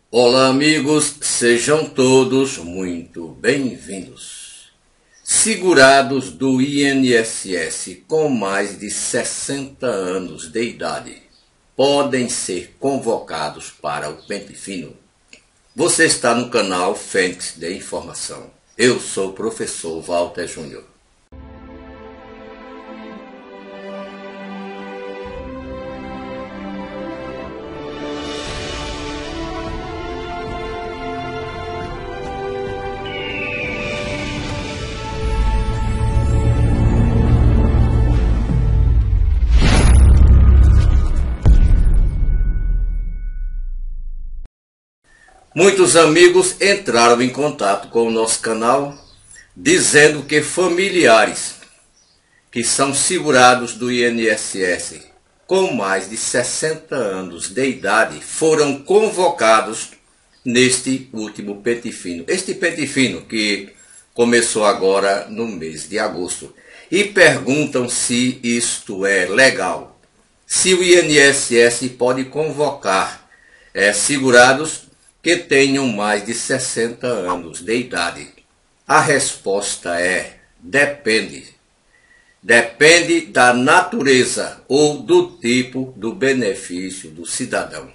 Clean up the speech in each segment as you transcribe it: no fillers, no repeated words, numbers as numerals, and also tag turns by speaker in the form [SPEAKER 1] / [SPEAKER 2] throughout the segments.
[SPEAKER 1] Olá amigos, sejam todos muito bem-vindos. Segurados do INSS com mais de 60 anos de idade podem ser convocados para o pente fino. Você está no canal Fênix de Informação. Eu sou o professor Walter Júnior. Muitos amigos entraram em contato com o nosso canal dizendo que familiares que são segurados do INSS com mais de 60 anos de idade foram convocados neste último pente fino. Este pente fino que começou agora no mês de agosto. E perguntam se isto é legal. Se o INSS pode convocar segurados que tenham mais de 60 anos de idade. A resposta é: depende. Depende da natureza ou do tipo do benefício do cidadão.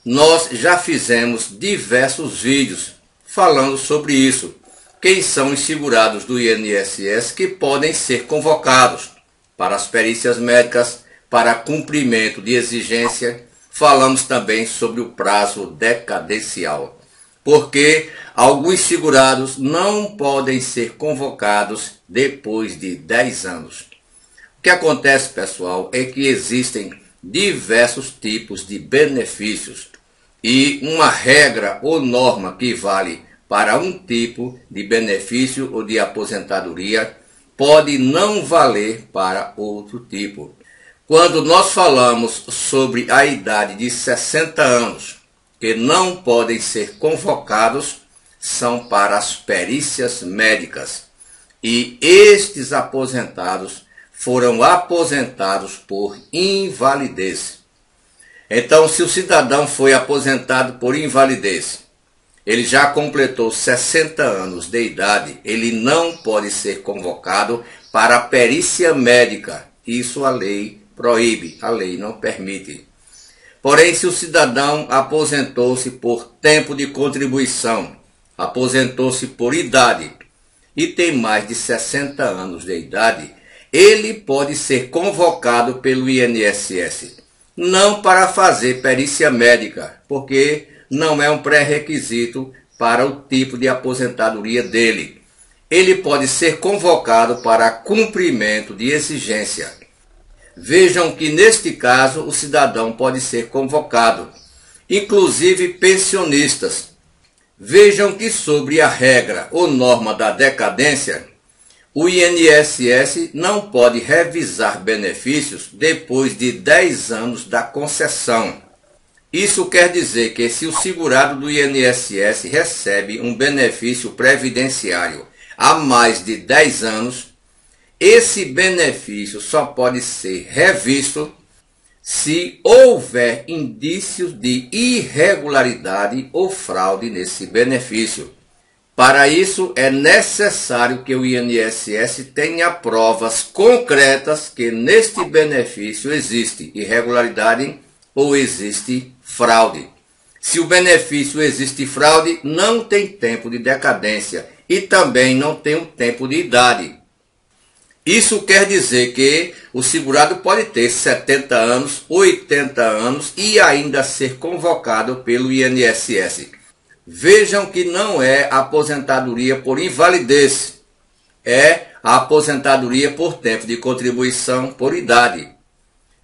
[SPEAKER 1] Nós já fizemos diversos vídeos falando sobre isso. Quem são os segurados do INSS que podem ser convocados para as perícias médicas, para cumprimento de exigência. Falamos também sobre o prazo decadencial, porque alguns segurados não podem ser convocados depois de 10 anos. O que acontece, pessoal, é que existem diversos tipos de benefícios e uma regra ou norma que vale para um tipo de benefício ou de aposentadoria pode não valer para outro tipo. Quando nós falamos sobre a idade de 60 anos, que não podem ser convocados, são para as perícias médicas. E estes aposentados foram aposentados por invalidez. Então, se o cidadão foi aposentado por invalidez, ele já completou 60 anos de idade, ele não pode ser convocado para a perícia médica. Isso a lei proíbe, a lei não permite. Porém, se o cidadão aposentou-se por tempo de contribuição, aposentou-se por idade e tem mais de 60 anos de idade, ele pode ser convocado pelo INSS. Não para fazer perícia médica, porque não é um pré-requisito para o tipo de aposentadoria dele. Ele pode ser convocado para cumprimento de exigência. Vejam que neste caso o cidadão pode ser convocado, inclusive pensionistas. Vejam que sobre a regra ou norma da decadência, o INSS não pode revisar benefícios depois de 10 anos da concessão. Isso quer dizer que se o segurado do INSS recebe um benefício previdenciário há mais de 10 anos, esse benefício só pode ser revisto se houver indícios de irregularidade ou fraude nesse benefício. Para isso, é necessário que o INSS tenha provas concretas que neste benefício existe irregularidade ou existe fraude. Se o benefício existe fraude, não tem tempo de decadência e também não tem um tempo de idade. Isso quer dizer que o segurado pode ter 70 anos, 80 anos e ainda ser convocado pelo INSS. Vejam que não é aposentadoria por invalidez, é a aposentadoria por tempo de contribuição por idade.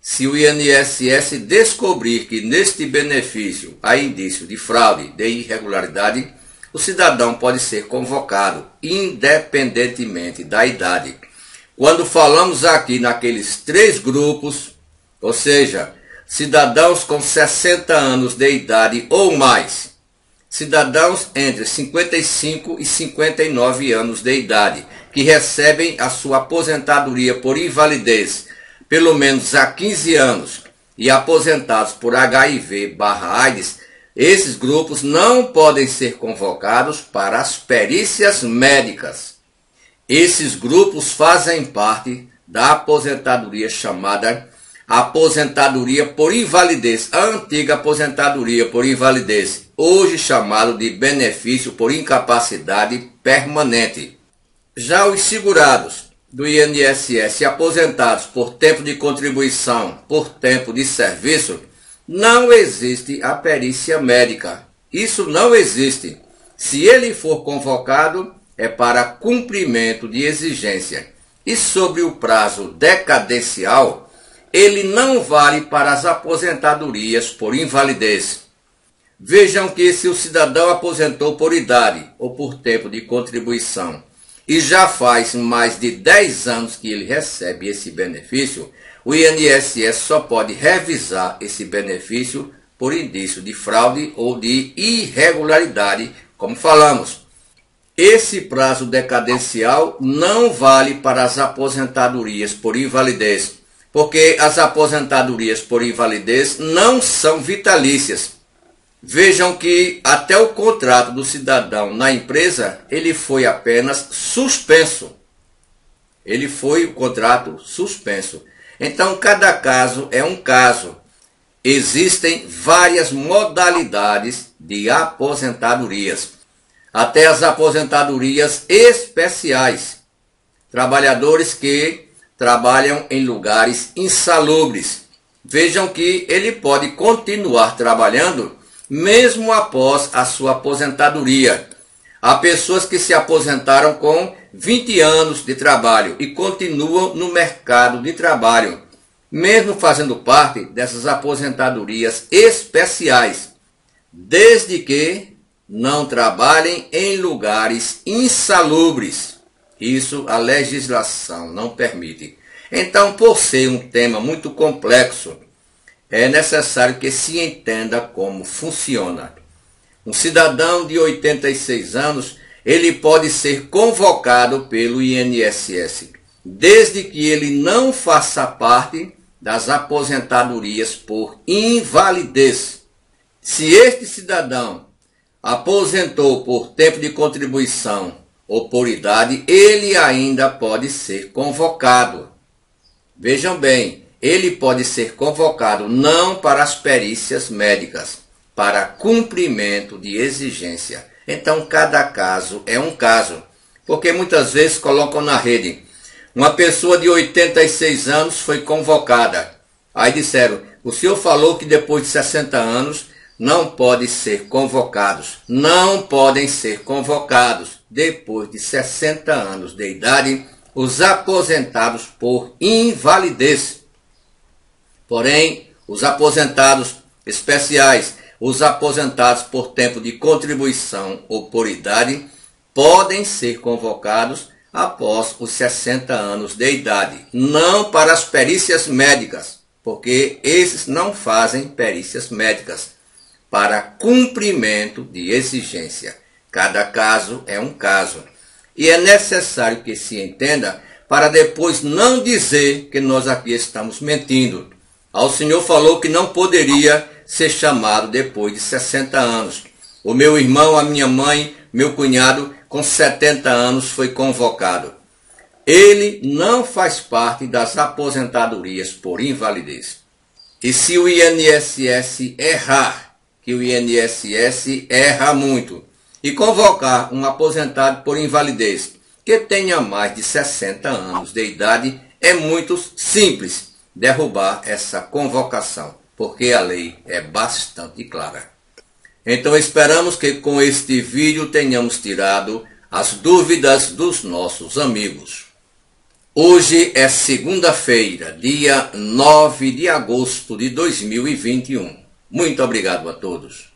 [SPEAKER 1] Se o INSS descobrir que neste benefício há indício de fraude, de irregularidade, o cidadão pode ser convocado, independentemente da idade. Quando falamos aqui naqueles 3 grupos, ou seja, cidadãos com 60 anos de idade ou mais, cidadãos entre 55 e 59 anos de idade, que recebem a sua aposentadoria por invalidez pelo menos há 15 anos e aposentados por HIV/AIDS, Esses grupos não podem ser convocados para as perícias médicas. Esses grupos fazem parte da aposentadoria chamada aposentadoria por invalidez, a antiga aposentadoria por invalidez, hoje chamado de benefício por incapacidade permanente. Já os segurados do INSS aposentados por tempo de contribuição, por tempo de serviço, não existe a perícia médica. Isso não existe. Se ele for convocado, é para cumprimento de exigência. E sobre o prazo decadencial, ele não vale para as aposentadorias por invalidez. Vejam que se o cidadão aposentou por idade ou por tempo de contribuição e já faz mais de 10 anos que ele recebe esse benefício, o INSS só pode revisar esse benefício por indício de fraude ou de irregularidade, como falamos. Esse prazo decadencial não vale para as aposentadorias por invalidez, porque as aposentadorias por invalidez não são vitalícias. Vejam que até o contrato do cidadão na empresa, ele foi apenas suspenso. Ele foi o contrato suspenso. Então, cada caso é um caso. Existem várias modalidades de aposentadorias. Até as aposentadorias especiais. Trabalhadores que trabalham em lugares insalubres. Vejam que ele pode continuar trabalhando mesmo após a sua aposentadoria. Há pessoas que se aposentaram com 20 anos de trabalho e continuam no mercado de trabalho, mesmo fazendo parte dessas aposentadorias especiais, desde que não trabalhem em lugares insalubres. Isso a legislação não permite. Então, por ser um tema muito complexo, é necessário que se entenda como funciona. Um cidadão de 86 anos, ele pode ser convocado pelo INSS, desde que ele não faça parte das aposentadorias por invalidez. Se este cidadão aposentou por tempo de contribuição ou por idade, ele ainda pode ser convocado. Vejam bem, ele pode ser convocado não para as perícias médicas, para cumprimento de exigência. Então, cada caso é um caso, porque muitas vezes colocam na rede, uma pessoa de 86 anos foi convocada. Aí disseram, o senhor falou que depois de 60 anos não podem ser convocados. Não podem ser convocados depois de 60 anos de idade os aposentados por invalidez. Porém, os aposentados especiais, os aposentados por tempo de contribuição ou por idade, podem ser convocados após os 60 anos de idade, não para as perícias médicas, porque esses não fazem perícias médicas, para cumprimento de exigência. Cada caso é um caso. E é necessário que se entenda para depois não dizer que nós aqui estamos mentindo. O senhor falou que não poderia ser chamado depois de 60 anos. O meu irmão, a minha mãe, meu cunhado, com 70 anos foi convocado. Ele não faz parte das aposentadorias por invalidez. E se o INSS errar, que o INSS erra muito, e convocar um aposentado por invalidez que tenha mais de 60 anos de idade, é muito simples derrubar essa convocação, porque a lei é bastante clara. Então esperamos que com este vídeo tenhamos tirado as dúvidas dos nossos amigos. Hoje é segunda-feira, dia 9 de agosto de 2021. Muito obrigado a todos.